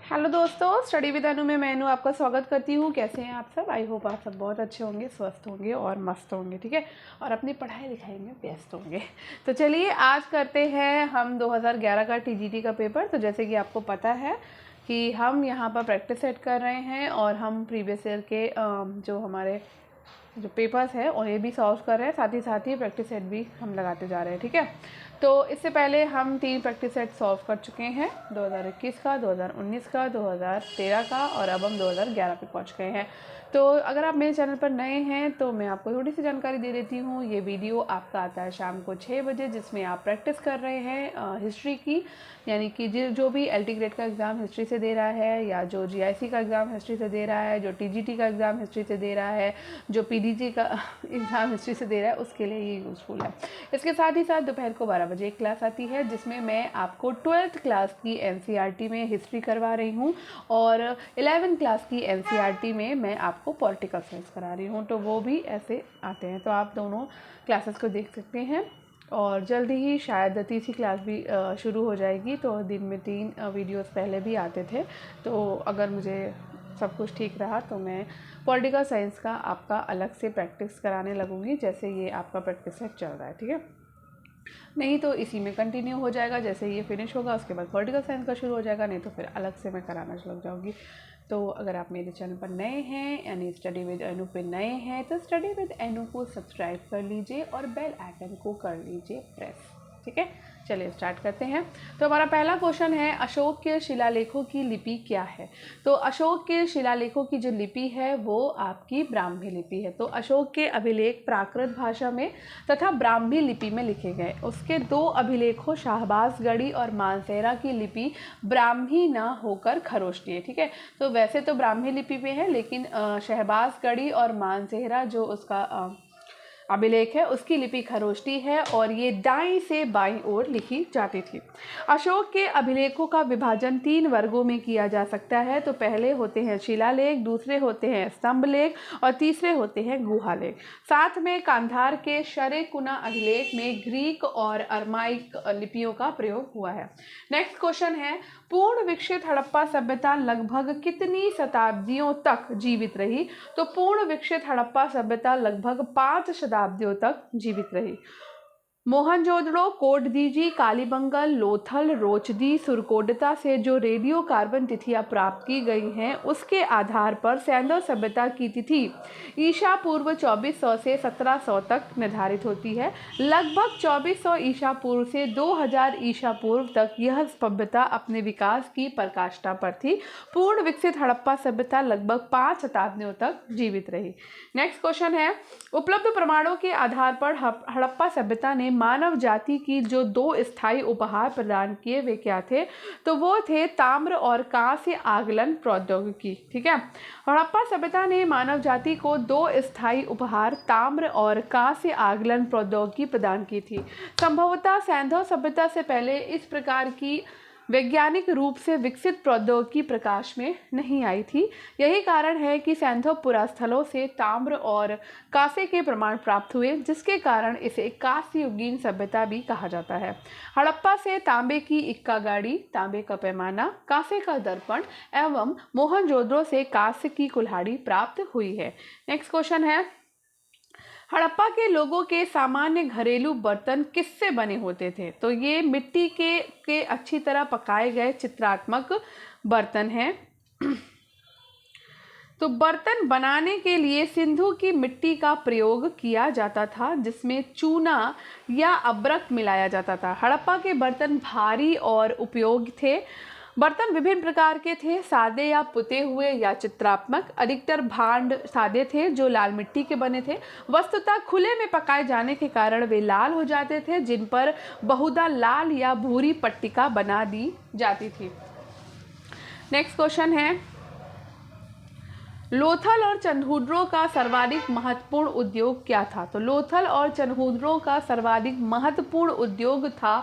Hello दोस्तों, study with अनु में मैं अनु आपका स्वागत करती हूँ। कैसे हैं आप सब? आई होप आप सब बहुत अच्छे होंगे, स्वस्थ होंगे और मस्त होंगे, ठीक है, और अपनी पढ़ाई लिखाई में व्यस्त होंगे। तो चलिए आज करते हैं हम 2011 का टीजीटी का पेपर। तो जैसे कि आपको पता है कि हम यहाँ पर प्रैक्टिस सेट कर रहे हैं और हम प्रीवियस ईयर के जो हमारे जो पेपर्स है उन्हें भी सॉल्व कर रहे हैं, साथ ही प्रैक्टिस सेट भी हम लगाते जा रहे हैं, ठीक है। तो इससे पहले हम 3 प्रैक्टिस सेट सॉल्व कर चुके हैं, 2021 का, 2019 का, 2013 का, और अब हम 2011 पे पहुंच गए हैं। तो अगर आप मेरे चैनल पर नए हैं तो मैं आपको थोड़ी सी जानकारी दे देती हूँ। ये वीडियो आपका आता है शाम को 6 बजे, जिसमें आप प्रैक्टिस कर रहे हैं हिस्ट्री की, यानी कि जो भी एलटी ग्रेड का एग्ज़ाम हिस्ट्री से दे रहा है, या जो जीआईसी का एग्ज़ाम हिस्ट्री से दे रहा है, जो टीजीटी का एग्ज़ाम हिस्ट्री से दे रहा है, जो पीडीजी का एग्ज़ाम हिस्ट्री से दे रहा है, उसके लिए ये यूज़फुल है। इसके साथ ही साथ दोपहर को 12 बजे एक क्लास आती है जिसमें मैं आपको 12th क्लास की एनसीईआरटी में हिस्ट्री करवा रही हूँ, और 11th क्लास की एनसीईआरटी में मैं आपको पॉलिटिकल साइंस करा रही हूँ। तो वो भी ऐसे आते हैं, तो आप दोनों क्लासेस को देख सकते हैं। और जल्दी ही शायद तीसरी क्लास भी शुरू हो जाएगी। तो दिन में 3 वीडियोस पहले भी आते थे, तो अगर मुझे सब कुछ ठीक रहा तो मैं पॉलिटिकल साइंस का आपका अलग से प्रैक्टिस कराने लगूंगी, जैसे ये आपका प्रैक्टिस सेट चल रहा है, ठीक है। नहीं तो इसी में कंटिन्यू हो जाएगा, जैसे ये फिनिश होगा उसके बाद पॉलिटिकल साइंस का शुरू हो जाएगा, नहीं तो फिर अलग से मैं कराना लग जाऊँगी। तो अगर आप मेरे चैनल पर नए हैं यानी स्टडी विद अनु पे नए हैं तो स्टडी विद अनु को सब्सक्राइब कर लीजिए और बेल आइकन को कर लीजिए प्रेस, ठीक है। चलिए स्टार्ट करते हैं। तो हमारा पहला क्वेश्चन है, अशोक के शिलालेखों की लिपि क्या है? तो अशोक के शिलालेखों की जो लिपि है वो आपकी ब्राह्मी लिपि है। तो अशोक के अभिलेख प्राकृत भाषा में तथा ब्राह्मी लिपि में लिखे गए। उसके 2 अभिलेखों शाहबाजगढ़ी और मानसेरा की लिपि ब्राह्मी न होकर खरोष्टी है, ठीक है। तो वैसे तो ब्राह्मी लिपि में है, लेकिन शहबाजगढ़ी और मानसेरा जो उसका अभिलेख है उसकी लिपि खरोष्टी है, और ये दाईं से बाईं ओर लिखी जाती थी। अशोक के अभिलेखों का विभाजन 3 वर्गों में किया जा सकता है। तो पहले होते हैं शिलालेख, दूसरे होते हैं स्तंभलेख, और तीसरे होते हैं गुहालेख। साथ में कांधार के शरेकुना अभिलेख में ग्रीक और अरमाइक लिपियों का प्रयोग हुआ है। नेक्स्ट क्वेश्चन है, पूर्ण विकसित हड़प्पा सभ्यता लगभग कितनी शताब्दियों तक जीवित रही? तो पूर्ण विकसित हड़प्पा सभ्यता लगभग 5 शताब्दियों तक जीवित रही। मोहनजोदड़ो, कोटदीजी, कालीबंगन, लोथल, रोचदी, सुरकोटता से जो रेडियो कार्बन तिथियां प्राप्त की गई हैं उसके आधार पर सैंधव सभ्यता की तिथि ईसा पूर्व 2400 से 1700 तक निर्धारित होती है। लगभग 2400 ईसा पूर्व से 2000 ईसा पूर्व तक यह सभ्यता अपने विकास की पराकाष्ठा पर थी। पूर्ण विकसित हड़प्पा सभ्यता लगभग 5 शताब्दियों तक जीवित रही। नेक्स्ट क्वेश्चन है, उपलब्ध प्रमाणों के आधार पर हड़प्पा सभ्यता ने मानव जाति की जो 2 स्थायी उपहार प्रदान किए वे क्या थे? तो वो थे ताम्र और कांस्य आगलन प्रौद्योगिकी, ठीक है। हड़प्पा सभ्यता ने मानव जाति को 2 स्थायी उपहार ताम्र और कांस्य आगलन प्रौद्योगिकी प्रदान की थी। संभवतः सैंधव सभ्यता से पहले इस प्रकार की वैज्ञानिक रूप से विकसित प्रौद्योगिकी प्रकाश में नहीं आई थी। यही कारण है कि सैंधव पुरास्थलों से ताम्र और कांसे के प्रमाण प्राप्त हुए, जिसके कारण इसे कांस्ययुगीन सभ्यता भी कहा जाता है। हड़प्पा से तांबे की इक्का गाड़ी, तांबे का पैमाना, कांसे का दर्पण एवं मोहनजोदड़ो से कांस्य की कुल्हाड़ी प्राप्त हुई है। नेक्स्ट क्वेश्चन है, हड़प्पा के लोगों के सामान्य घरेलू बर्तन किससे बने होते थे? तो ये मिट्टी के अच्छी तरह पकाए गए चित्रात्मक बर्तन हैं। तो बर्तन बनाने के लिए सिंधु की मिट्टी का प्रयोग किया जाता था, जिसमें चूना या अब्रक मिलाया जाता था। हड़प्पा के बर्तन भारी और उपयोगी थे। बर्तन विभिन्न प्रकार के थे, सादे या पुते हुए या चित्रात्मक। अधिकतर भांड सादे थे जो लाल मिट्टी के बने थे। वस्तुतः खुले में पकाए जाने के कारण वे लाल हो जाते थे, जिन पर बहुधा लाल या भूरी पट्टिका बना दी जाती थी। नेक्स्ट क्वेश्चन है, लोथल और चंदहुड्रो का सर्वाधिक महत्वपूर्ण उद्योग क्या था? तो लोथल और चंदहुड्रो का सर्वाधिक महत्वपूर्ण उद्योग था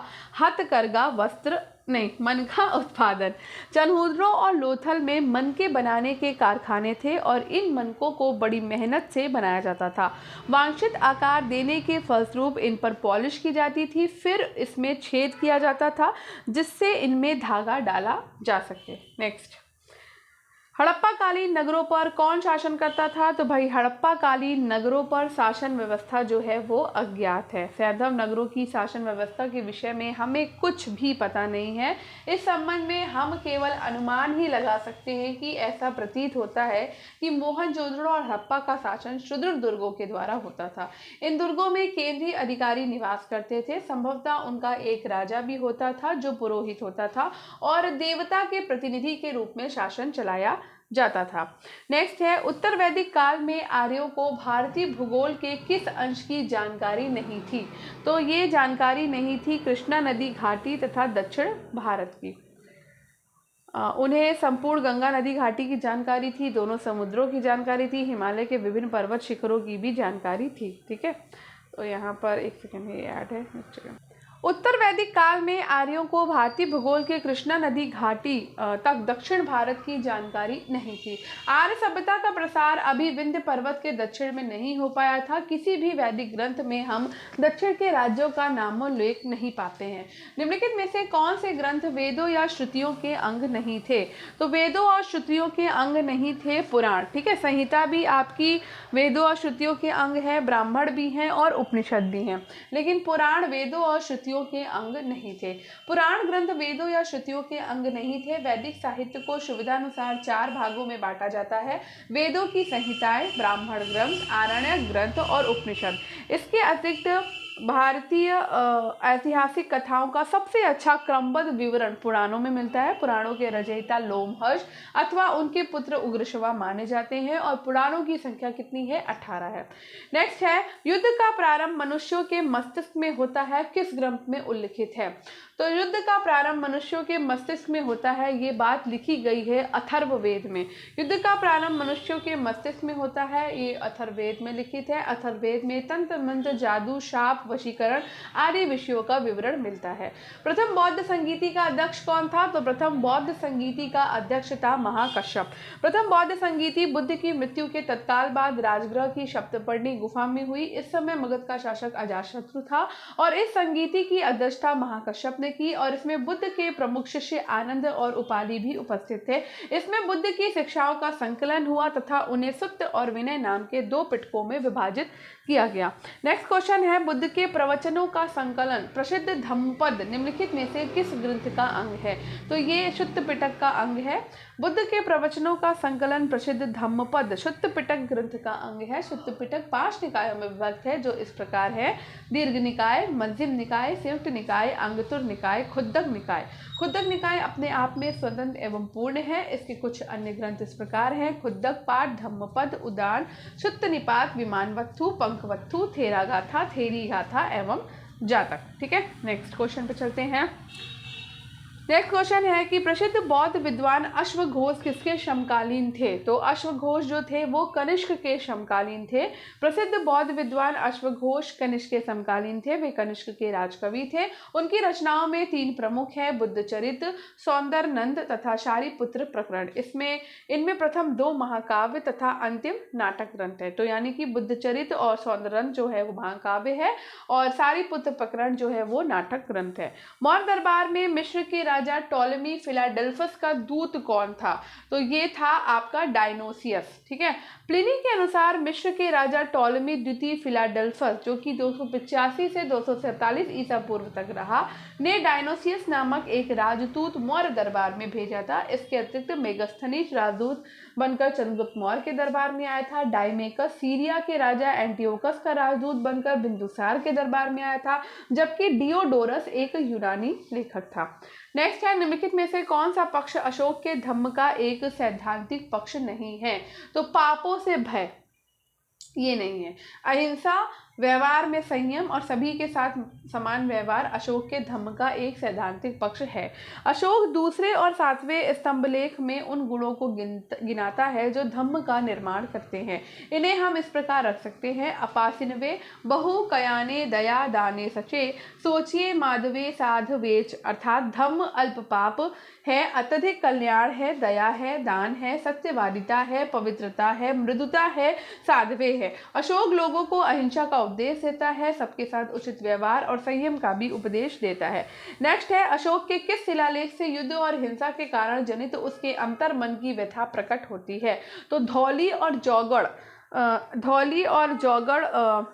मन का उत्पादन। चंदहुड्रो और लोथल में मनके बनाने के कारखाने थे और इन मनकों को बड़ी मेहनत से बनाया जाता था। वांछित आकार देने के फलस्वरूप इन पर पॉलिश की जाती थी, फिर इसमें छेद किया जाता था जिससे इनमें धागा डाला जा सके। नेक्स्ट, हड़प्पा कालीन नगरों पर कौन शासन करता था? तो भाई हड़प्पा कालीन नगरों पर शासन व्यवस्था जो है वो अज्ञात है। सैंधव नगरों की शासन व्यवस्था के विषय में हमें कुछ भी पता नहीं है। इस संबंध में हम केवल अनुमान ही लगा सकते हैं कि ऐसा प्रतीत होता है कि मोहनजोदड़ो और हड़प्पा का शासन सुदृढ़ दुर्गों के द्वारा होता था। इन दुर्गों में केंद्रीय अधिकारी निवास करते थे। संभवतः उनका एक राजा भी होता था जो पुरोहित होता था और देवता के प्रतिनिधि के रूप में शासन चलाया जाता था। नेक्स्ट है, उत्तर वैदिक काल में आर्यों को भारतीय भूगोल के किस अंश की जानकारी नहीं थी? तो ये जानकारी नहीं थी कृष्णा नदी घाटी तथा दक्षिण भारत की। उन्हें संपूर्ण गंगा नदी घाटी की जानकारी थी, दोनों समुद्रों की जानकारी थी, हिमालय के विभिन्न पर्वत शिखरों की भी जानकारी थी। ठीक है, तो यहाँ पर एक सेकेंड ये ऐड है, एक सेकेंड। उत्तर वैदिक काल में आर्यों को भारतीय भूगोल के कृष्णा नदी घाटी तक दक्षिण भारत की जानकारी नहीं थी। आर्य सभ्यता का प्रसार अभी विंध्य पर्वत के दक्षिण में नहीं हो पाया था। किसी भी वैदिक ग्रंथ में हम दक्षिण के राज्यों का नामोल्लेख नहीं पाते हैं। निम्नलिखित में से कौन से ग्रंथ वेदों या श्रुतियों के अंग नहीं थे? तो वेदों और श्रुतियों के अंग नहीं थे पुराण। ठीक है, संहिता भी आपकी वेदों और श्रुतियों के अंग है, ब्राह्मण भी हैं और उपनिषद भी हैं, लेकिन पुराण वेदों और श्रुतियों के अंग नहीं थे। पुराण ग्रंथ वेदों या श्रुतियों के अंग नहीं थे। वैदिक साहित्य को सुविधानुसार 4 भागों में बांटा जाता है: वेदों की संहिताएं, ब्राह्मण ग्रंथ, आरण्यक ग्रंथ और उपनिषद। इसके अतिरिक्त भारतीय ऐतिहासिक कथाओं का सबसे अच्छा क्रमबद्ध विवरण पुराणों में मिलता है। पुराणों के रचयिता लोमहर्ष अथवा उनके पुत्र उग्रश्रवा माने जाते हैं और पुराणों की संख्या कितनी है? 18 है। नेक्स्ट है, युद्ध का प्रारंभ मनुष्यों के मस्तिष्क में होता है, किस ग्रंथ में उल्लिखित है? तो युद्ध का प्रारंभ मनुष्यों के मस्तिष्क में होता है, ये बात लिखी गई है अथर्ववेद में। युद्ध का प्रारंभ मनुष्यों के मस्तिष्क में होता है, ये अथर्ववेद में लिखित है। अथर्ववेद में तंत्र मंत्र, जादू, शाप, वशीकरण आदि विषयों का विवरण मिलता है। प्रथम बौद्ध संगीति का अध्यक्ष कौन था? तो प्रथम बौद्ध संगीति का अध्यक्ष था महाकश्यप। प्रथम बौद्ध संगीति बुद्ध की मृत्यु के तत्काल बाद राजगृह की सप्तपर्णी गुफा में हुई। इस समय मगध का शासक अजातशत्रु था और इस संगीति की अध्यक्षता महाकश्यप ने की और इसमें बुद्ध के प्रमुख शिष्य आनंद और उपाली भी उपस्थित थे। इसमें बुद्ध की शिक्षाओं का संकलन हुआ तथा उन्हें सुत्त और विनय नाम के 2 पिटकों में विभाजित किया गया। नेक्स्ट क्वेश्चन है, बुद्ध के प्रवचनों का संकलन प्रसिद्ध धम्मपद निम्नलिखित में से किस ग्रंथ का अंग है? तो ये शुत्त पिटक का अंग है। बुद्ध के प्रवचनों का संकलन प्रसिद्ध धम्मपद शुत्त पिटक ग्रंथ का अंग है। शुत्त पिटक 5 निकायों में विभक्त है, जो इस प्रकार है: दीर्घ निकाय, मध्यम निकाय, संयुक्त निकाय, अंगुत्तर निकाय, खुद्दक निकाय। खुद्दक निकाय अपने आप में स्वतंत्र एवं पूर्ण है। इसके कुछ अन्य ग्रंथ इस प्रकार हैं: खुद्दक पाठ, धम्मपद, उदान, शुत्त निपात, विमानवत्थु, पंकवत्थु, थेरागाथा, थेरी गाथा एवं जातक। ठीक है, नेक्स्ट क्वेश्चन पे चलते हैं। नेक्स्ट क्वेश्चन है कि प्रसिद्ध बौद्ध विद्वान अश्वघोष किसके समकालीन थे? तो अश्वघोष जो थे वो कनिष्क के समकालीन थे। प्रसिद्ध बौद्ध विद्वान अश्वघोष कनिष्क के समकालीन थे। वे कनिष्क के राजकवि थे। उनकी रचनाओं में 3 प्रमुख है: बुद्धचरित, सौंदरनंद तथा शारिपुत्र प्रकरण। इनमें प्रथम 2 महाकाव्य तथा अंतिम नाटक ग्रंथ है। तो यानी कि बुद्धचरित और सौंदरनंद जो है वो महाकाव्य है और शारिपुत्र प्रकरण जो है वो नाटक ग्रंथ है। मौर्य दरबार में मिस्र के राजा टॉलेमी फिलाडेल्फस का दूत कौन था? तो ये था आपका डायनोसियस। ठीक है, प्लिनी के अनुसार मिस्र के राजा टॉलेमी द्वितीय फिलाडेल्फस, जो कि 285 से 247 ईसा पूर्व तक रहा, ने डायनोसियस नामक एक राजदूत मौर्य दरबार में भेजा था। इसके अतिरिक्त मेगस्थनीज राजदूत बनकर चंद्रगुप्त मौर्य के दरबार में आया था। डाइमेकस सीरिया के राजा एंटियोकस का राजदूत बनकर बिंदुसार के दरबार में आया था, जबकि डियोडोरस एक यूनानी लेखक था। नेक्स्ट है, निम्नलिखित में से कौन सा पक्ष अशोक के धम्म का एक सैद्धांतिक पक्ष नहीं है? तो पापों से भय ये नहीं है। अहिंसा, व्यवहार में संयम और सभी के साथ समान व्यवहार अशोक के धम्म का एक सैद्धांतिक पक्ष है। अशोक दूसरे और 7वें स्तंभलेख में उन गुणों को गिनाता है जो धम्म का निर्माण करते हैं। इन्हें हम इस प्रकार रख सकते हैं: अपासिनवे, बहु कयाने, दया दाने सचे, सोचिए माधवे साधवेच। अर्थात धम्म अल्प पाप है, अत्यधिक कल्याण है, दया है, दान है, सत्यवादिता है, पवित्रता है, मृदुता है, साधवे है। अशोक लोगों को अहिंसा का उपदेश देता है, सबके साथ उचित व्यवहार और संयम का भी उपदेश देता है। नेक्स्ट है, अशोक के किस शिलालेख से युद्ध और हिंसा के कारण जनित उसके अंतर मन की व्यथा प्रकट होती है? तो धौली और जौगड़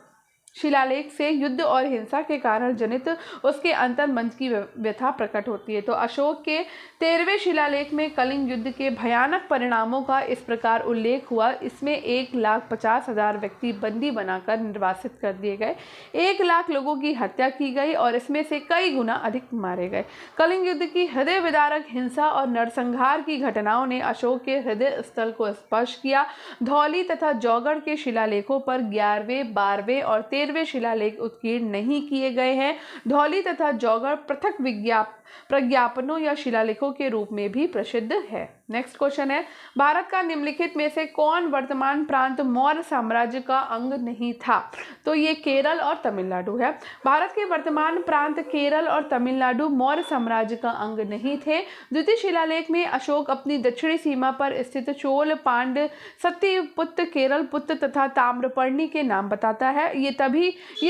शिलालेख से युद्ध और हिंसा के कारण जनित उसके अंतर मन की व्यथा प्रकट होती है। तो अशोक के 13वें शिलालेख में कलिंग युद्ध के भयानक परिणामों का इस प्रकार उल्लेख हुआ। इसमें 1,50,000 व्यक्ति बंदी बनाकर निर्वासित कर दिए गए, 1 लाख लोगों की हत्या की गई और इसमें से कई गुना अधिक मारे गए। कलिंग युद्ध की हृदय विदारक हिंसा और नरसंहार की घटनाओं ने अशोक के हृदय स्थल को स्पर्श किया। धौली तथा जौगड़ के शिलालेखों पर 11वें, 12वें और 13वें शिलालेख उत्कीर्ण नहीं किए गए हैं। धौली तथा जौगड़ पृथक प्रज्ञापनों या शिलालेखों के रूप में भी प्रसिद्ध है। नेक्स्ट क्वेश्चन है, भारत का निम्नलिखित में से कौन वर्तमान प्रांत मौर्य साम्राज्य का अंग नहीं था? तो ये केरल और तमिलनाडु है। भारत के वर्तमान प्रांत केरल और तमिलनाडु मौर्य साम्राज्य का अंग नहीं थे। द्वितीय शिलालेख में अशोक अपनी दक्षिणी सीमा पर स्थित चोल, पांड्य, सत्यपुत्र, केरलपुत्र तथा ताम्रपर्णी के नाम बताता है। ये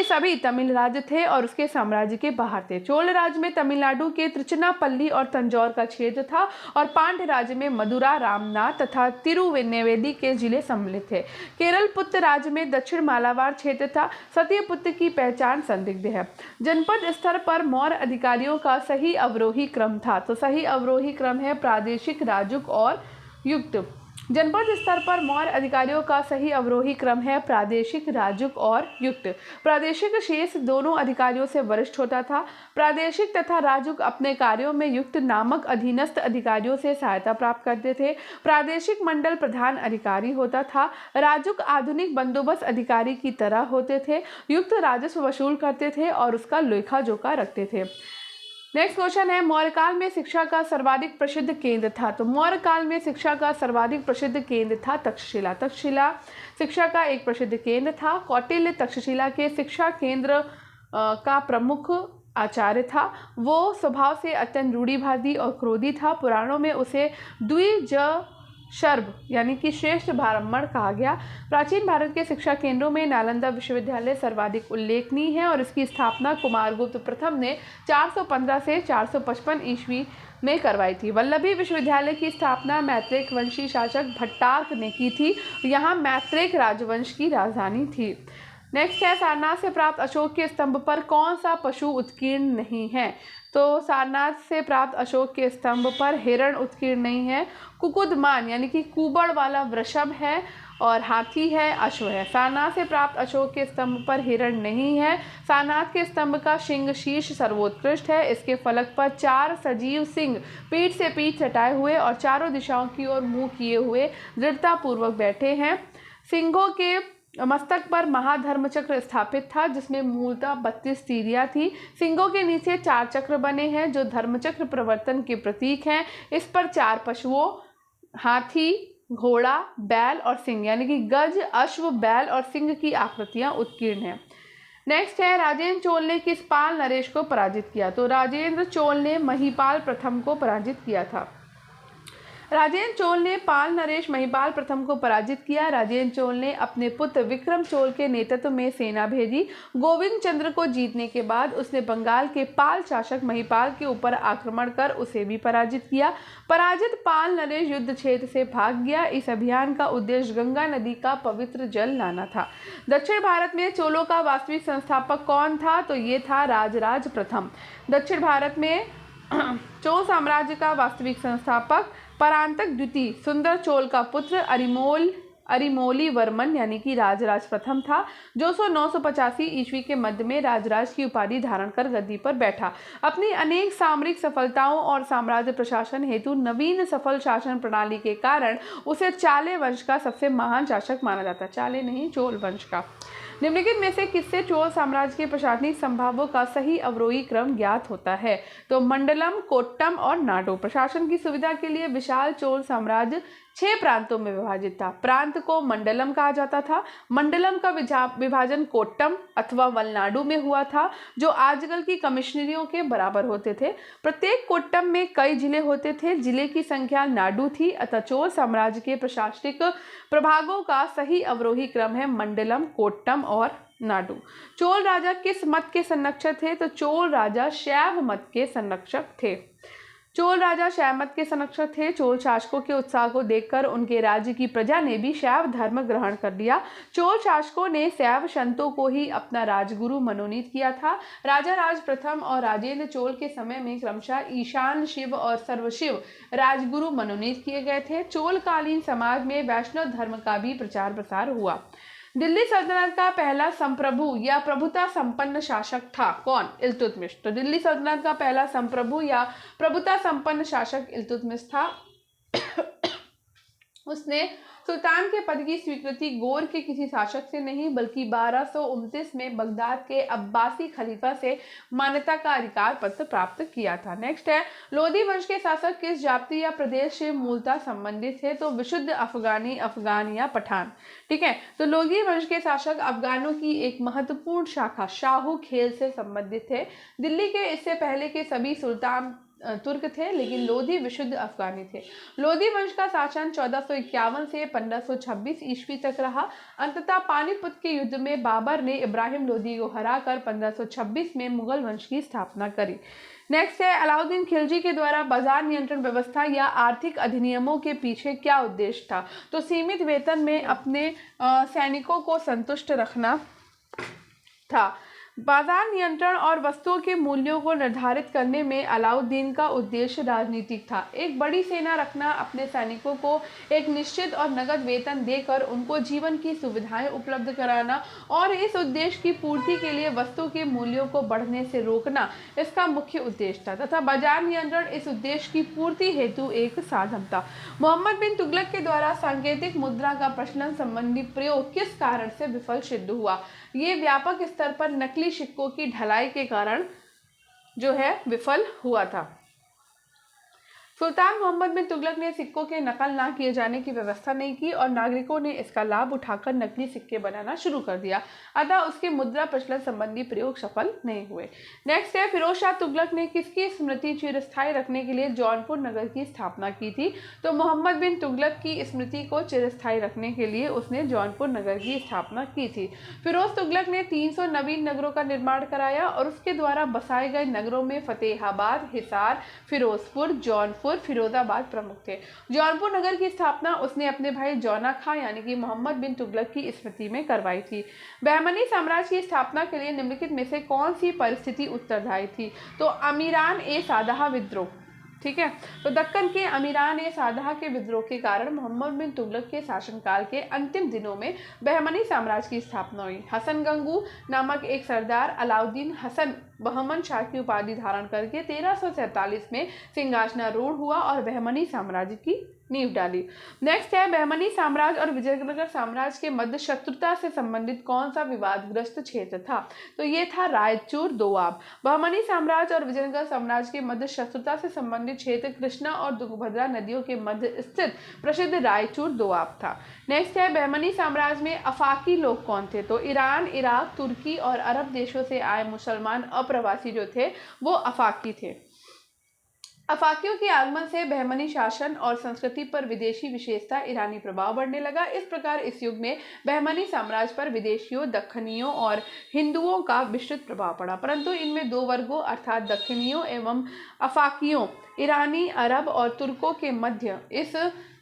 सभी तमिल राज्य थे और उसके साम्राज्य के बाहर थे। चोल राज्य में तमिलनाडु के त्रिचनापल्ली और तंजौर का क्षेत्र था और पांड्य राज्य में मदुरा, रामनाथ तथा तिरुनेवेली के जिले सम्मिलित थे। केरलपुत्र राज्य में दक्षिण मालाबार क्षेत्र था। सत्यपुत्र की पहचान संदिग्ध है। जनपद स्तर पर मौर्य अधिकारियों का सही अवरोही क्रम था। तो सही अवरोही क्रम है प्रादेशिक, राजुक और युक्त। जनपद स्तर पर मौर्य अधिकारियों का सही अवरोही क्रम है प्रादेशिक, राजुक और युक्त। प्रादेशिक शेष दोनों अधिकारियों से वरिष्ठ होता था। प्रादेशिक तथा राजुक अपने कार्यों में युक्त नामक अधीनस्थ अधिकारियों से सहायता प्राप्त करते थे। प्रादेशिक मंडल प्रधान अधिकारी होता था। राजुक आधुनिक बंदोबस्त अधिकारी की तरह होते थे। युक्त राजस्व वसूल करते थे और उसका लेखा जोखा रखते थे। नेक्स्ट क्वेश्चन है, मौर्य काल में शिक्षा का सर्वाधिक प्रसिद्ध केंद्र था? तो मौर्य काल में शिक्षा का सर्वाधिक प्रसिद्ध केंद्र था तक्षशिला। तक्षशिला शिक्षा का एक प्रसिद्ध केंद्र था। कौटिल्य तक्षशिला के शिक्षा केंद्र का प्रमुख आचार्य था। वो स्वभाव से अत्यंत रूढ़िवादी और क्रोधी था। पुराणों में उसे द्विजशर्व यानी कि श्रेष्ठ ब्राह्मण कहा गया। प्राचीन भारत के शिक्षा केंद्रों में नालंदा विश्वविद्यालय सर्वाधिक उल्लेखनीय है और इसकी स्थापना कुमारगुप्त प्रथम ने 415 से 455 ईस्वी में करवाई थी। वल्लभी विश्वविद्यालय की स्थापना मैत्रेक वंशी शासक भट्टार्क ने की थी। यहाँ मैत्रेक राजवंश की राजधानी थी। नेक्स्ट है, सारनाथ से प्राप्त अशोक के स्तंभ पर कौन सा पशु उत्कीर्ण नहीं है? तो सारनाथ से प्राप्त अशोक के स्तंभ पर हिरण उत्कीर्ण नहीं है। कुकुदमान यानी कि कुबड़ वाला वृषभ है और हाथी है, अश्व है। सारनाथ से प्राप्त अशोक के स्तंभ पर हिरण नहीं है। सारनाथ के स्तंभ का सिंह शीर्ष सर्वोत्कृष्ट है। इसके फलक पर 4 सजीव सिंह पीठ से पीठ सटाए हुए और चारों दिशाओं की ओर मुंह किए हुए दृढ़तापूर्वक बैठे हैं। सिंहों के मस्तक पर महाधर्मचक्र स्थापित था जिसमें मूलतः 32 तीरियां थी। सिंहों के नीचे 4 चक्र बने हैं जो धर्मचक्र प्रवर्तन के प्रतीक हैं। इस पर 4 पशुओं हाथी, घोड़ा, बैल और सिंह यानी कि गज, अश्व, बैल और सिंह की आकृतियां उत्कीर्ण हैं। नेक्स्ट है, राजेंद्र चोल ने किस पाल नरेश को पराजित किया? तो राजेंद्र चोल ने महिपाल प्रथम को पराजित किया था। राजेंद्र चोल ने पाल नरेश महिपाल प्रथम को पराजित किया। राजेंद्र चोल ने अपने पुत्र विक्रम चोल के नेतृत्व में सेना भेजी। गोविंद चंद्र को जीतने के बाद उसने बंगाल के पाल शासक महिपाल के ऊपर आक्रमण कर उसे भी पराजित किया। पराजित पाल नरेश युद्ध क्षेत्र से भाग गया। इस अभियान का उद्देश्य गंगा नदी का पवित्र जल लाना था। दक्षिण भारत में चोलों का वास्तविक संस्थापक कौन था? तो ये था राजराज प्रथम। दक्षिण भारत में चोल साम्राज्य का वास्तविक संस्थापक परांतक द्वितीय सुंदर चोल का पुत्र अरिमोली वर्मन यानी कि राजराज प्रथम था, जो 985 ईस्वी के मध्य में राजराज की उपाधि धारण कर गद्दी पर बैठा। अपनी अनेक सामरिक सफलताओं और साम्राज्य प्रशासन हेतु नवीन सफल शासन प्रणाली के कारण उसे चाले वंश का सबसे महान शासक माना जाता। चाले नहीं, चोल वंश का। निम्नलिखित में से किससे चोल साम्राज्य के प्रशासनिक संभावों का सही अवरोही क्रम ज्ञात होता है? तो मंडलम, कोट्टम और नाडो। प्रशासन की सुविधा के लिए विशाल चोल साम्राज्य 6 प्रांतों में विभाजित था। प्रांत को मंडलम कहा जाता था। मंडलम का विभाजन कोट्टम अथवा वलनाडु में हुआ था, जो आजकल की कमिश्नरियों के बराबर होते थे। प्रत्येक कोट्टम में कई जिले होते थे। जिले की संख्या नाडु थी। अतः चोल साम्राज्य के प्रशासनिक प्रभागों का सही अवरोही क्रम है मंडलम, कोट्टम और नाडु। चोल राजा किस मत के संरक्षक थे? तो चोल राजा शैव मत के संरक्षक थे। चोल राजा शैव मत के संरक्षक थे। चोल शासकों के उत्साह को देखकर उनके राज्य की प्रजा ने भी शैव धर्म ग्रहण कर लिया। चोल शासकों ने शैव संतों को ही अपना राजगुरु मनोनीत किया था। राजा राज प्रथम और राजेंद्र चोल के समय में क्रमशः ईशान शिव और सर्वशिव राजगुरु मनोनीत किए गए थे। चोलकालीन समाज में वैष्णव धर्म का भी प्रचार प्रसार हुआ। दिल्ली सल्तनत का पहला संप्रभु या प्रभुता संपन्न शासक था कौन? इल्तुतमिश। तो दिल्ली सल्तनत का पहला संप्रभु या प्रभुता संपन्न शासक इल्तुतमिश था। उसने सुल्तान के पद की स्वीकृति गोर के किसी शासक से नहीं बल्कि 1229 में बगदाद के अब्बासी खलीफा से मान्यता का अधिकार पत्र प्राप्त किया था। नेक्स्ट है, लोधी वंश के शासक किस जाति या प्रदेश से मूलतः संबंधित थे? तो विशुद्ध अफगानी, अफगान या पठान। ठीक है, तो लोधी वंश के शासक अफगानों की एक महत्वपूर्ण शाखा शाहू खेल से संबंधित थे। दिल्ली के इससे पहले के सभी सुल्तान तुर्क थे, लेकिन लोधी विशुद्ध अफगानी थे। लोधी वंश का शासन 1451 से 1526 ईस्वी तक रहा। अंततः पानीपत के युद्ध में बाबर ने इब्राहिम लोधी को हराकर 1526 में मुगल वंश की स्थापना करी। नेक्स्ट है, अलाउद्दीन खिलजी के द्वारा बाजार नियंत्रण व्यवस्था या आर्थिक अधिनियमों के पीछे क्या उद्देश्य था? तो सीमित वेतन में अपने सैनिकों को संतुष्ट रखना था। बाजार नियंत्रण और वस्तुओं के मूल्यों को निर्धारित करने में अलाउद्दीन का उद्देश्य राजनीतिक था। एक बड़ी सेना रखना, अपने सैनिकों को एक निश्चित और नगद वेतन देकर उनको जीवन की सुविधाएं उपलब्ध कराना और इस उद्देश्य की पूर्ति के लिए वस्तु के मूल्यों को बढ़ने से रोकना इसका मुख्य उद्देश्य था तथा बाजार नियंत्रण इस उद्देश्य की पूर्ति हेतु एक साधन था। मोहम्मद बिन तुगलक के द्वारा सांकेतिक मुद्रा का प्रचलन संबंधी प्रयोग किस कारण से विफल सिद्ध हुआ? ये व्यापक स्तर पर नकली सिक्कों की ढलाई के कारण जो है विफल हुआ था। सुल्तान मोहम्मद बिन तुगलक ने सिक्कों के नकल ना किए जाने की व्यवस्था नहीं की और नागरिकों ने इसका लाभ उठाकर नकली सिक्के बनाना शुरू कर दिया, अतः उसके मुद्रा प्रचलन संबंधी प्रयोग सफल नहीं हुए। नेक्स्ट है, फिरोज शाह तुगलक ने किसकी स्मृति चिरस्थायी रखने के लिए जौनपुर नगर की स्थापना की थी? तो मोहम्मद बिन तुगलक की स्मृति को चिरस्थायी रखने के लिए उसने जौनपुर नगर की स्थापना की थी। फिरोज तुगलक ने 300 नवीन नगरों का निर्माण कराया और उसके द्वारा बसाए गए नगरों में फतेहाबाद, हिसार, फिरोजपुर, जौनपुर, फिरोजाबाद प्रमुख थे। जौनपुर नगर की स्थापना उसने अपने भाई जौना खां यानी कि मोहम्मद बिन तुगलक की स्मृति में करवाई थी। बहमनी साम्राज्य की स्थापना के लिए निम्नलिखित में से कौन सी परिस्थिति उत्तरदायी थी? तो अमीरान ए सादाह विद्रोह। ठीक है, तो दक्कन के अमीरान ए सादाह के विद्रोह के कारण मोहम्मद बिन तुगलक के शासनकाल के अंतिम दिनों में बहमनी साम्राज्य की स्थापना हुई। हसन गंगू नामक एक सरदार अलाउद्दीन हसन बहमन शाह की उपाधि धारण करके 1347 में सिंहासनारूढ़ हुआ और बहमनी साम्राज्य की नींव डाली। नेक्स्ट है, बहमनी साम्राज्य और विजयनगर साम्राज्य के मध्य शत्रुता से संबंधित कौन सा विवादग्रस्त क्षेत्र था? तो ये था रायचूर दोआब। बहमनी साम्राज्य और विजयनगर साम्राज्य के मध्य शत्रुता से संबंधित क्षेत्र कृष्णा और तुंगभद्रा नदियों के मध्य स्थित प्रसिद्ध रायचूर दोआब था। नेक्स्ट है, बहमनी साम्राज्य में अफाकी लोग कौन थे? तो ईरान, इराक, तुर्की और अरब देशों से आए मुसलमान अप्रवासी जो थे वो अफाकी थे। अफाकियों के आगमन से बहमनी शासन और संस्कृति पर विदेशी विशेषता ईरानी प्रभाव बढ़ने लगा। इस प्रकार इस युग में बहमनी साम्राज्य पर विदेशियों, दक्खनियों और हिंदुओं का विस्तृत प्रभाव पड़ा, परंतु इनमें दो वर्गों अर्थात दक्खनियों एवं अफाकियों, ईरानी, अरब और तुर्कों के मध्य इस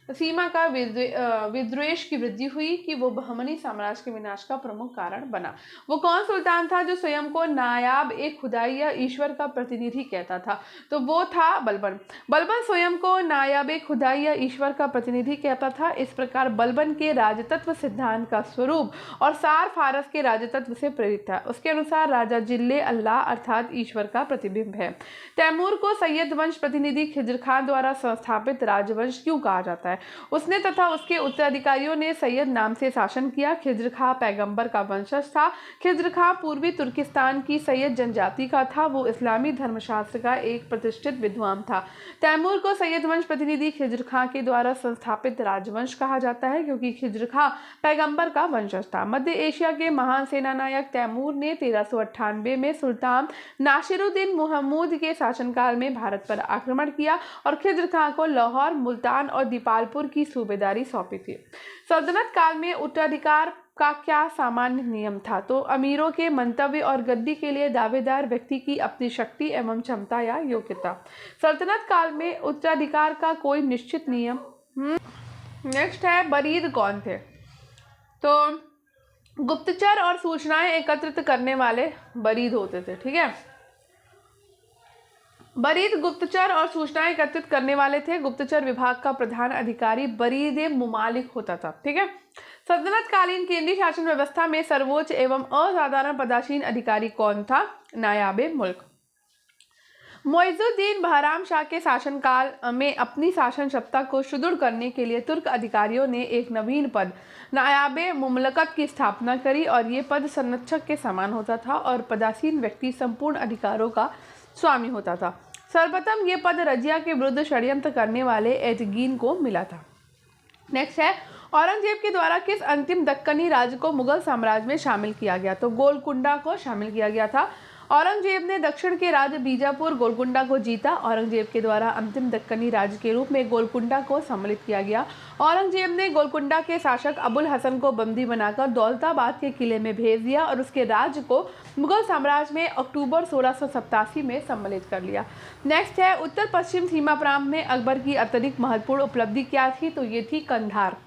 सीमा का विद्वेष की वृद्धि हुई कि वो बहमनी साम्राज्य के विनाश का प्रमुख कारण बना। वो कौन सुल्तान था जो स्वयं को नायाब एक खुदाई या ईश्वर का प्रतिनिधि कहता था? तो वो था बलबन। बलबन स्वयं को नायाब एक खुदाई या ईश्वर का प्रतिनिधि कहता था। इस प्रकार बलबन के राजतत्व सिद्धांत का स्वरूप और सार फारस के राजतत्व से प्रेरित था। उसके अनुसार राजा जिल्ले अल्लाह अर्थात ईश्वर का प्रतिबिंब है। तैमूर को सैयद वंश प्रतिनिधि खिज्र खान द्वारा संस्थापित राजवंश क्यों कहा जाता है? उसने तथा उसके उत्तराधिकारियों ने सैयद नाम से शासन किया। खिज्र खां पैगंबर का वंशज था। खिज्र खां पूर्वी तुर्किस्तान की सैयद जनजाति का था। वो इस्लामी धर्मशास्त्र का एक प्रतिष्ठित विद्वान था। तैमूर को सैयद वंश प्रतिनिधि खिज्र खां के द्वारा संस्थापित राजवंश कहा जाता है क्योंकि खिज्र खां पैगंबर का वंशज था। मध्य एशिया के महान सेनानायक तैमूर ने 1398 में सुल्तान नासिरुद्दीन महमूद के शासनकाल में भारत पर आक्रमण किया और खिज्र खां को लाहौर, मुल्तान और दीपालपुर की सूबेदारी सौंपी थी। सल्तनत काल में उत्तराधिकार का क्या सामान्य नियम था? तो अमीरों के मंतव्य और गद्दी के लिए दावेदार व्यक्ति की अपनी शक्ति एवं क्षमता या योग्यता। सल्तनत काल में उत्तराधिकार का कोई निश्चित नियम। नेक्स्ट है बरीद कौन थे? तो गुप्तचर और सूचनाएं एकत्रित करने वाले बरीद होते थे। ठीक है, बरीद गुप्तचर और सूचनाएं एकत्रित करने वाले थे। गुप्तचर विभाग का प्रधान अधिकारी बरीद मुमालिक होता था। ठीक है, सल्तनत कालीन केंद्रीय शासन व्यवस्था में सर्वोच्च एवं असाधारण पदासीन अधिकारी कौन था? नायाबे मुल्क। मोइजुद्दीन बहराम शाह के शासनकाल में अपनी शासन सत्ता को सुदृढ़ करने के लिए तुर्क अधिकारियों ने एक नवीन पद नायाबे मुमलकत की स्थापना करी और ये पद संरक्षक के समान होता था और पदासीन व्यक्ति संपूर्ण अधिकारों का स्वामी होता था। सर्वप्रथम ये पद रजिया के विरुद्ध षड्यंत्र करने वाले एजगीन को मिला था। नेक्स्ट है औरंगजेब के द्वारा किस अंतिम दक्कनी राज्य को मुगल साम्राज्य में शामिल किया गया? तो गोलकुंडा को शामिल किया गया था। औरंगजेब ने दक्षिण के राज्य बीजापुर गोलकुंडा को जीता। औरंगजेब के द्वारा अंतिम दक्कनी राज्य के रूप में गोलकुंडा को सम्मिलित किया गया। औरंगजेब ने गोलकुंडा के शासक अबुल हसन को बंदी बनाकर दौलताबाद के किले में भेज दिया और उसके राज्य को मुगल साम्राज्य में अक्टूबर 1687 में सम्मिलित कर लिया। नेक्स्ट है उत्तर पश्चिम सीमा प्रांत में अकबर की अत्यधिक महत्वपूर्ण उपलब्धि क्या थी? तो ये थी कंधार।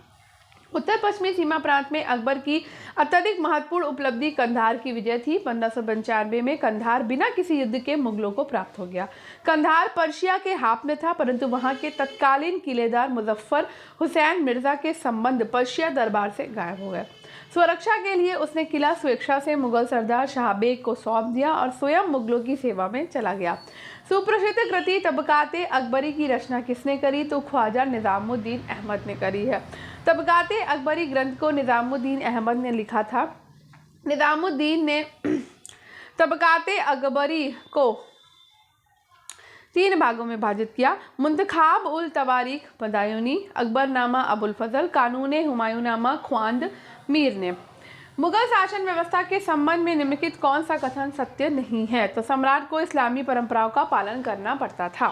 उत्तर पश्चिमी सीमा प्रांत में अकबर की अत्यधिक महत्वपूर्ण उपलब्धि कंधार की विजय थी। 1595 में कंधार बिना किसी युद्ध के मुगलों को प्राप्त हो गया। कंधार पर्शिया के हाथ में था, परंतु वहां के तत्कालीन किलेदार मुजफ्फर हुसैन मिर्जा के संबंध पर्शिया दरबार से गायब हो गए। सुरक्षा के लिए उसने किला स्वेच्छा से मुगल सरदार शाहबेग को सौंप दिया और स्वयं मुगलों की सेवा में चला गया। सुप्रसिद्ध कृति तबकाते अकबरी की रचना किसने करी? तो ख्वाजा निजामुद्दीन अहमद ने करी है। तबकाते अकबरी ग्रंथ को निजामुद्दीन अहमद ने लिखा था। निजामुद्दीन ने तबकाते अकबरी को 3 भागों में विभाजित किया। मुंतखाब उल तवारीख बदायूनी, अकबरनामा अबुल फजल, कानून हुमायूंनामा ख्वांद मीर ने। मुगल शासन व्यवस्था के संबंध में निम्नलिखित कौन सा कथन सत्य नहीं है? तो सम्राट को इस्लामी परंपराओं का पालन करना पड़ता था।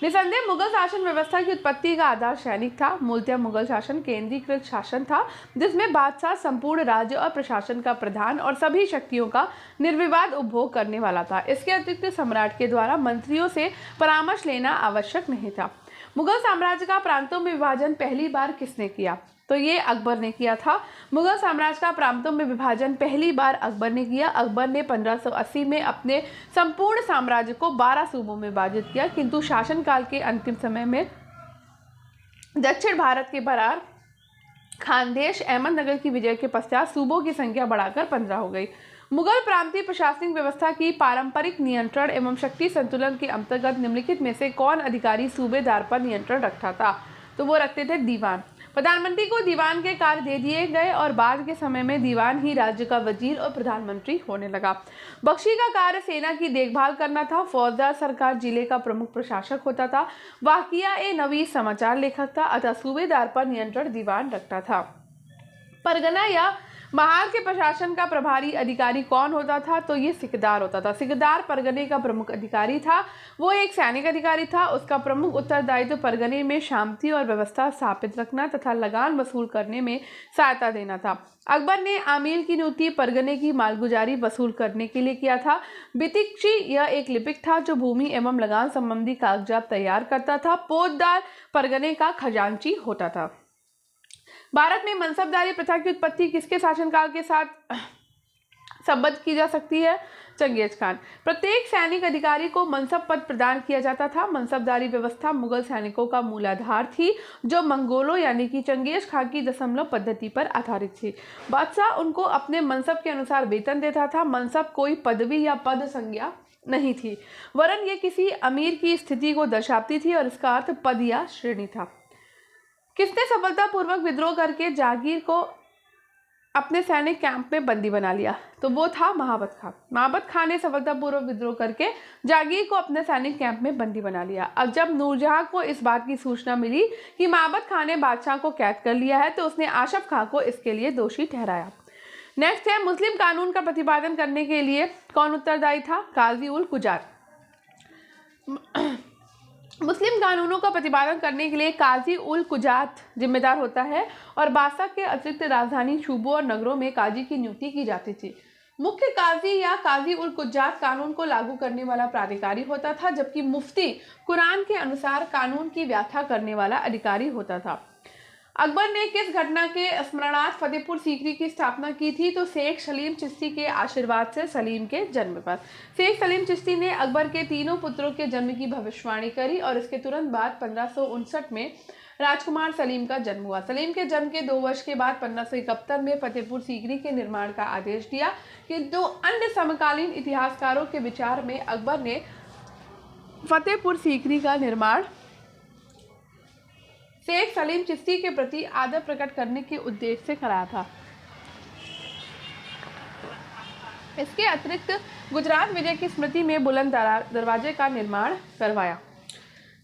निसंदेह मुगल शासन व्यवस्था की उत्पत्ति का आधार सैनिक था। मूलतः मुगल शासन केंद्रीकृत शासन था जिसमें बादशाह संपूर्ण राज्य और प्रशासन का प्रधान और सभी शक्तियों का निर्विवाद उपभोग करने वाला था। इसके अतिरिक्त सम्राट के द्वारा मंत्रियों से परामर्श लेना आवश्यक नहीं था। मुगल साम्राज्य का प्रांतों में विभाजन पहली बार किसने किया? तो ये अकबर ने किया था। मुगल साम्राज्य का प्रांतों में विभाजन पहली बार अकबर ने किया। अकबर ने 1580 में अपने संपूर्ण साम्राज्य को 12 सूबों में विभाजित किया, किंतु शासनकाल के अंतिम समय में दक्षिण भारत के बरार खानदेश अहमदनगर की विजय के पश्चात सूबों की संख्या बढ़ाकर 15 हो गई। मुगल प्रांतीय प्रशासनिक व्यवस्था की पारंपरिक नियंत्रण एवं शक्ति संतुलन के अंतर्गत निम्नलिखित में से कौन अधिकारी सूबेदार पर नियंत्रण रखता था? तो वो रखते थे दीवान। प्रधानमंत्री को दीवान के कार्य दे दिए गए और बाद के समय में दीवान ही राज्य का वजीर और प्रधानमंत्री होने लगा। बख्शी का कार्य सेना की देखभाल करना था। फौजदार सरकार जिले का प्रमुख प्रशासक होता था। वाकिया ए नवीस समाचार लेखक था, अतः सूबेदार पर नियंत्रण दीवान रखता था। परगना या महाल के प्रशासन का प्रभारी अधिकारी कौन होता था? तो ये सिकदार होता था। सिकदार परगने का प्रमुख अधिकारी था। वो एक सैनिक अधिकारी था। उसका प्रमुख उत्तरदायित्व परगने में शांति और व्यवस्था स्थापित रखना तथा लगान वसूल करने में सहायता देना था। अकबर ने आमील की नियुक्ति परगने की मालगुजारी वसूल करने के लिए किया था। बितिक्षी यह एक लिपिक था जो भूमि एवं लगान संबंधी कागजात तैयार करता था। पोतदार परगने का खजांची होता था। भारत में मनसबदारी प्रथा की उत्पत्ति किसके शासनकाल के साथ संबद्ध की जा सकती है? Genghis Khan. प्रत्येक सैनिक अधिकारी को मनसब पद प्रदान किया जाता था। मनसबदारी व्यवस्था मुगल सैनिकों का मूलाधार थी जो मंगोलों यानी कि चंगेज खान की दशमलव पद्धति पर आधारित थी। बादशाह उनको अपने मनसब के अनुसार वेतन देता था। मनसब कोई पदवी या पद संज्ञा नहीं थी, वरन ये किसी अमीर की स्थिति को दर्शाती थी और इसका अर्थ पद या श्रेणी था। किसने सफलतापूर्वक विद्रोह करके जागीर को अपने सैनिक कैंप में बंदी बना लिया? तो वो था महाबत खान। महाबत खान ने सफलतापूर्वक विद्रोह करके जागीर को अपने सैनिक कैंप में बंदी बना लिया। अब जब नूरजहां को इस बात की सूचना मिली कि महाबत खान ने बादशाह को कैद कर लिया है, तो उसने आशफ खां को इसके लिए दोषी ठहराया। नेक्स्ट है मुस्लिम कानून का प्रतिपादन करने के लिए कौन उत्तरदायी था? काजी उल कुजार। मुस्लिम कानूनों का प्रतिपादन करने के लिए काजी उल कुजात जिम्मेदार होता है और बादशाह के अतिरिक्त राजधानी सूबों और नगरों में काजी की नियुक्ति की जाती थी। मुख्य काजी या काजी उल कुजात कानून को लागू करने वाला प्राधिकारी होता था, जबकि मुफ्ती कुरान के अनुसार कानून की व्याख्या करने वाला अधिकारी होता था। अकबर ने किस घटना के स्मरणार्थ फतेहपुर सीकरी की स्थापना की थी? तो शेख सलीम चिश्ती के आशीर्वाद से सलीम के जन्म पर। शेख सलीम चिश्ती ने अकबर के तीनों पुत्रों के जन्म की भविष्यवाणी करी और इसके तुरंत बाद 1559 में राजकुमार सलीम का जन्म हुआ। सलीम के जन्म के 2 वर्ष के बाद 1571 में फतेहपुर सीकरी के निर्माण का आदेश दिया, किंतु अन्य समकालीन इतिहासकारों के विचार में अकबर ने फतेहपुर सीकरी का निर्माण शेख सलीम चिश्ती के प्रति आदर प्रकट करने के उद्देश्य से कराया था। इसके अतिरिक्त गुजरात विजय की स्मृति में बुलंद दरवाजे का निर्माण करवाया।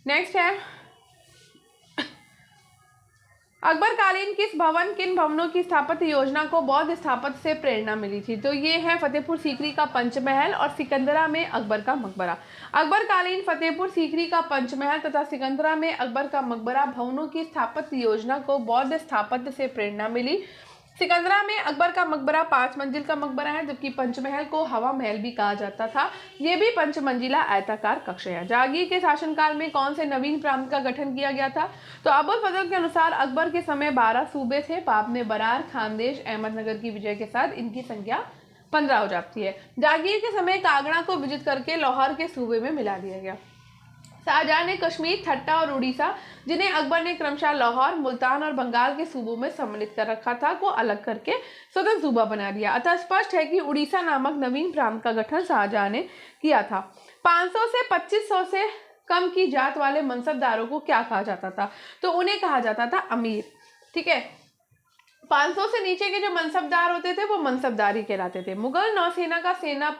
नेक्स्ट है, अकबर कालीन किन भवनों की स्थापत्य योजना को बौद्ध स्थापत्य से प्रेरणा मिली थी? तो ये है फतेहपुर सीकरी का पंचमहल और सिकंदरा में अकबर का मकबरा। अकबर कालीन फतेहपुर सीकरी का पंचमहल तथा सिकंदरा में अकबर का मकबरा भवनों की स्थापत्य योजना को बौद्ध स्थापत्य से प्रेरणा मिली। सिकंदरा में अकबर का मकबरा 5 मंजिल का मकबरा है, जबकि पंचमहल को हवा महल भी कहा जाता था। ये भी 5 मंजिला आयताकार कक्ष है। जहांगीर के शासनकाल में कौन से नवीन प्रांत का गठन किया गया था? तो अबुल फजल के अनुसार अकबर के समय 12 सूबे थे। बाप ने बरार, खानदेश, अहमदनगर की विजय के साथ इनकी संख्या 15 हो जाती है। जहांगीर के समय कांगड़ा को विजित करके लाहौर के सूबे में मिला दिया गया। शाहजहां ने कश्मीर, ठट्टा और उड़ीसा, जिन्हें अकबर ने क्रमशः लाहौर, मुल्तान और बंगाल के सूबों में सम्मिलित कर रखा था, को अलग करके स्वतंत्र सूबा बना दिया। अतः स्पष्ट है कि उड़ीसा नामक नवीन प्रांत का गठन शाहजहां ने किया था। 500 से 2500 से कम की जात वाले मनसबदारों को क्या कहा जाता था? तो उन्हें कहा जाता था अमीर। ठीक है, 500 से नीचे के जो मनसबदार होते थे वो मनसबदारी कहलाते थे। मुगल नौसेना का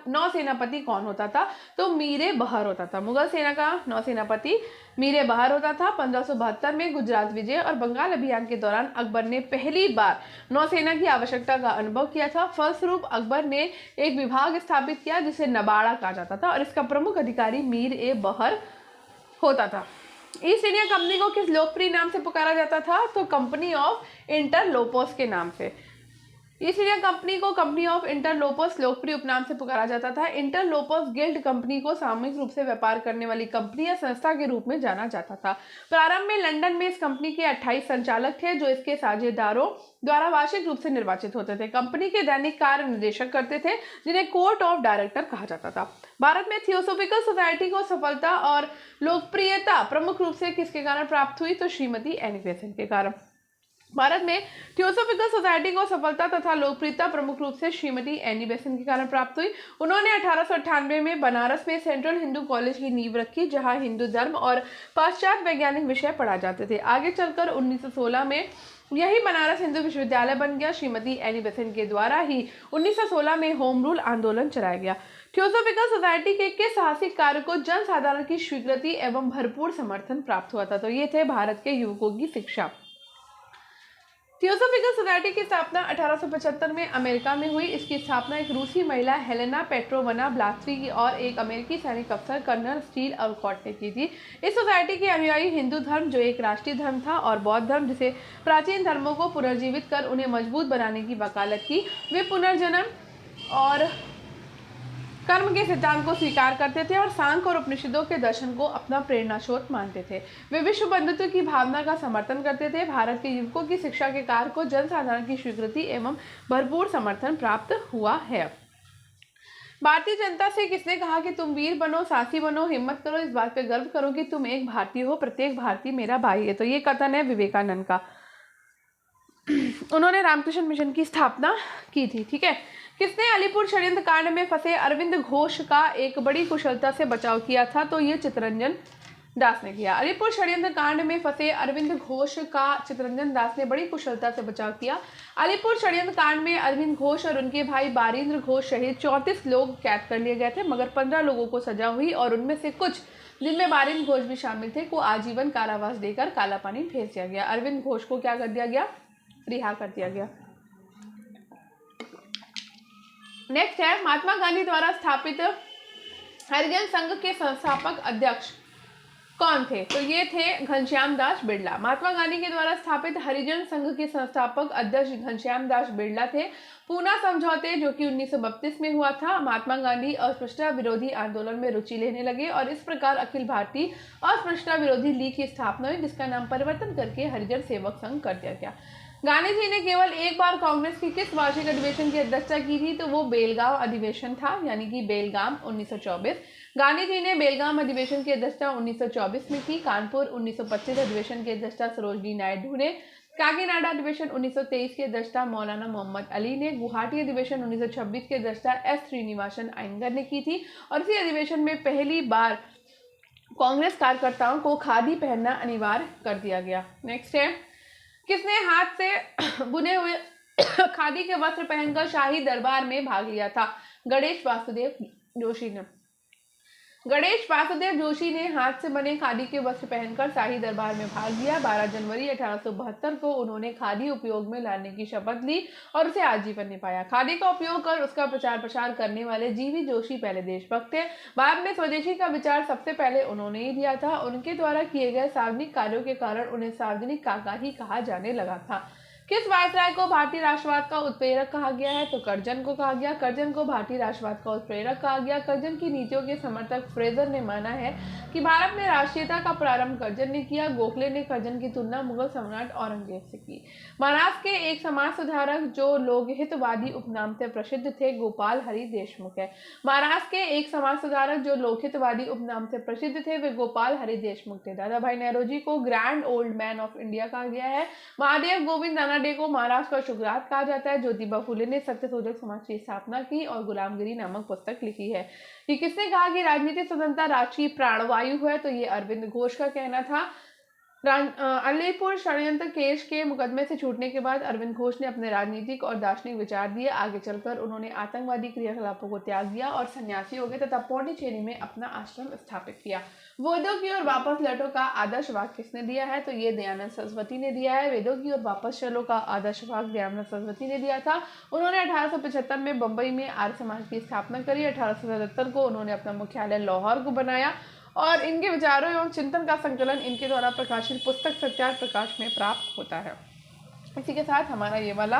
नौसेनापति कौन होता था? तो मीरे बहर होता था। मुगल सेना का नौसेनापति मीरे बहर होता था। 1572 में गुजरात विजय और बंगाल अभियान के दौरान अकबर ने पहली बार नौसेना की आवश्यकता का अनुभव किया था। फलस्वरूप अकबर ने एक विभाग स्थापित किया जिसे नबाड़ा कहा जाता था और इसका प्रमुख अधिकारी मीर ए बहर होता था। ईस्ट इंडिया कंपनी को किस लोकप्रिय नाम से पुकारा जाता था? तो कंपनी ऑफ इंटरलोपर्स के नाम से। ईस्ट इंडिया कंपनी को कंपनी ऑफ इंटरलोपर्स लोकप्रिय उपनाम से पुकारा जाता था। इंटरलोपर्स गिल्ड कंपनी को सामूहिक रूप से व्यापार करने वाली कंपनी या संस्था के रूप में जाना जाता था। प्रारंभ में लंदन में इस कंपनी के 28 संचालक थे, जो इसके साझेदारों द्वारा वार्षिक रूप से निर्वाचित होते थे। कंपनी के दैनिक कार्य निर्देशक करते थे, जिन्हें कोर्ट ऑफ डायरेक्टर कहा जाता था। भारत में थियोसॉफिकल सोसाइटी को सफलता और लोकप्रियता प्रमुख रूप से किसके कारण प्राप्त हुई? तो श्रीमती एनी बेसेंट के कारण। भारत में थियोसॉफिकल सोसाइटी को सफलता तथा लोकप्रियता प्रमुख रूप से श्रीमती एनी बेसेंट के कारण प्राप्त हुई। उन्होंने 1898 में बनारस में सेंट्रल हिंदू कॉलेज की नींव रखी, जहां हिंदू धर्म और पाश्चात्य वैज्ञानिक विषय पढ़ा जाते थे। आगे चलकर 1916 में यही बनारस हिंदू विश्वविद्यालय बन गया। श्रीमती एनी बेसेंट के द्वारा ही 1916 में होम रूल आंदोलन चलाया गया। थियोसॉफिकल सोसाइटी के किस साहसिक कार्य को जनसाधारण की स्वीकृति एवं भरपूर समर्थन प्राप्त हुआ था? तो ये थे भारत के युवकों की शिक्षा। थियोसॉफिकल सोसाइटी की स्थापना 1875 में अमेरिका में हुई। इसकी स्थापना एक रूसी महिला हेलेना पेट्रोवना ब्लास्की और एक अमेरिकी सैनिक अफसर कर्नल स्टील अलकॉट ने की थी। इस सोसाइटी के अनुयायी हिंदू धर्म, जो एक राष्ट्रीय धर्म था, और बौद्ध धर्म, जिसे प्राचीन धर्मों को पुनर्जीवित कर उन्हें मजबूत बनाने की वकालत की। वे पुनर्जन्म और कर्म के सिद्धांत को स्वीकार करते थे और सांख्य और उपनिषदों के दर्शन को अपना प्रेरणा स्रोत मानते थे। वे विश्व बंधुत्व की भावना का समर्थन करते थे। भारत के युवकों की शिक्षा के कार्य को जनसाधारण की स्वीकृति एवं भरपूर समर्थन प्राप्त हुआ है। भारतीय जनता से किसने कहा कि तुम वीर बनो, साहसी बनो, हिम्मत करो, इस बात पे गर्व करो कि तुम एक भारतीय हो, प्रत्येक भारतीय मेरा भाई है? तो ये कथन है विवेकानंद का। उन्होंने रामकृष्ण मिशन की स्थापना की थी। ठीक है, किसने अलीपुर षड्यंत्र कांड में फंसे अरविंद घोष का एक बड़ी कुशलता से बचाव किया था? तो ये चित्तरंजन दास ने किया। अलीपुर षड्यंत्र कांड में फंसे अरविंद घोष का चित्तरंजन दास ने बड़ी कुशलता से बचाव किया। अलीपुर षड्यंत्र कांड में अरविंद घोष और उनके भाई बारिंद्र घोष सहित 34 लोग कैद कर लिए गए थे, मगर 15 लोगों को सजा हुई और उनमें से कुछ, जिनमें बारिंद्र घोष भी शामिल थे, को आजीवन कारावास देकर काला पानी भेज दिया गया। अरविंद घोष को क्या कर दिया गया? रिहा कर दिया गया। नेक्स्ट है, महात्मा गांधी द्वारा स्थापित हरिजन संघ के संस्थापक अध्यक्ष कौन थे? तो ये थे घनश्याम दास बिरला। महात्मा गांधी के द्वारा स्थापित हरिजन संघ के संस्थापक अध्यक्ष घनश्याम दास बिरला थे। पूना समझौते जो कि 1932 में हुआ था, महात्मा गांधी अस्पृश्यता विरोधी आंदोलन में रुचि लेने लगे और इस प्रकार अखिल भारतीय अस्पृश्यता विरोधी लीग की स्थापना हुई, जिसका नाम परिवर्तन करके हरिजन सेवक संघ कर दिया गया। गांधी जी ने केवल एक बार कांग्रेस की किस वार्षिक अधिवेशन की अध्यक्षता की थी? तो वो बेलगाम अधिवेशन था, यानी कि बेलगाम 1924। गांधी जी ने बेलगाम अधिवेशन की अध्यक्षता 1924 में की। कानपुर 1925 अधिवेशन की अध्यक्षता सरोजनी नायडू ने। काकीनाडा अधिवेशन 1923 की अध्यक्षता मौलाना मोहम्मद अली ने। गुवाहाटी अधिवेशन 1926 की अध्यक्षता एस श्रीनिवासन अयंगर ने की थी और इसी अधिवेशन में पहली बार कांग्रेस कार्यकर्ताओं को खादी पहनना अनिवार्य कर दिया गया। नेक्स्ट है, किसने हाथ से बुने हुए खादी के वस्त्र पहनकर शाही दरबार में भाग लिया था? गणेश वासुदेव जोशी ने। गणेश वासुदेव जोशी ने हाथ से बने खादी के वस्त्र पहनकर शाही दरबार में भाग लिया। 12 जनवरी 1872 को उन्होंने खादी उपयोग में लाने की शपथ ली और उसे आजीवन निभाया। खादी का उपयोग कर उसका प्रचार प्रसार करने वाले जीवी जोशी पहले देशभक्त थे। बाद में स्वदेशी का विचार सबसे पहले उन्होंने ही दिया था। उनके द्वारा किए गए सार्वजनिक कार्यों के कारण उन्हें सार्वजनिक काका ही कहा जाने लगा था। किस वायसराय को भारतीय राष्ट्रवाद का उत्प्रेरक कहा गया है? तो कर्जन को कहा गया। कर्जन को भारतीय राष्ट्रवाद का उत्प्रेरक कहा गया। कर्जन की नीतियों के समर्थक फ्रेजर ने माना है कि भारत में राष्ट्रीयता का प्रारंभ कर्जन ने किया। गोखले ने कर्जन की तुलना मुगल सम्राट औरंगजेब से की। महाराष्ट्र के एक समाज सुधारक जो लोकहितवादी उपनाम से प्रसिद्ध थे, गोपाल हरि देशमुख है। महाराष्ट्र के एक समाज सुधारक जो लोकहितवादी उपनाम से प्रसिद्ध थे, वे गोपाल हरि देशमुख थे। दादा भाई नौरोजी को grand old man of India कहा गया है। महादेव गोविंद रानडे को महाराष्ट्र का शुक्रात कहा जाता है। ज्योतिबा फुले ने सत्यशोधक समाज की स्थापना की और गुलामगिरी नामक पुस्तक लिखी है। ये किसने कहा कि राजनीतिक स्वतंत्रता राष्ट्रीय प्राणवायु है? तो ये अरविंद घोष का कहना था। अलीपुर षड्यंत्र केस के मुकदमे से छूटने के बाद अरविंद घोष ने अपने राजनीतिक और दार्शनिक विचार दिए। आगे चलकर उन्होंने आतंकवादी क्रियाकलापों को त्याग दिया और सन्यासी हो गए तथा पौंडीचेरी में अपना आश्रम स्थापित किया। वेदों की ओर वापस लौटो का आदर्श वाक्य किसने दिया है? तो ये दयानंद सरस्वती ने दिया है। वेदों की ओर वापस चलो का आदर्श वाक्य दयानंद सरस्वती ने दिया था। उन्होंने 1875 में बंबई में आर्य समाज की स्थापना करी। 1877 को उन्होंने अपना मुख्यालय लाहौर को बनाया और इनके विचारों एवं चिंतन का संकलन इनके द्वारा प्रकाशित पुस्तक सत्यार्थ प्रकाश में प्राप्त होता है। इसी के साथ हमारा ये वाला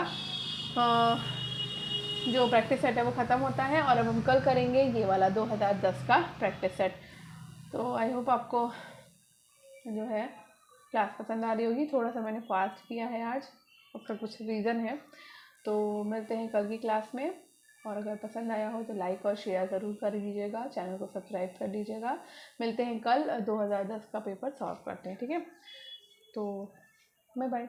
जो प्रैक्टिस सेट है वो ख़त्म होता है और अब हम कल करेंगे ये वाला 2010 का प्रैक्टिस सेट। तो आई होप आपको जो है क्लास पसंद आ रही होगी। थोड़ा सा मैंने फास्ट किया है आज, उसका कुछ रीज़न है। तो मिलते हैं कल की क्लास में और अगर पसंद आया हो तो लाइक और शेयर ज़रूर कर दीजिएगा, चैनल को सब्सक्राइब कर दीजिएगा। मिलते हैं कल 2010 का पेपर सॉल्व करते हैं, ठीक है? तो बाय बाय।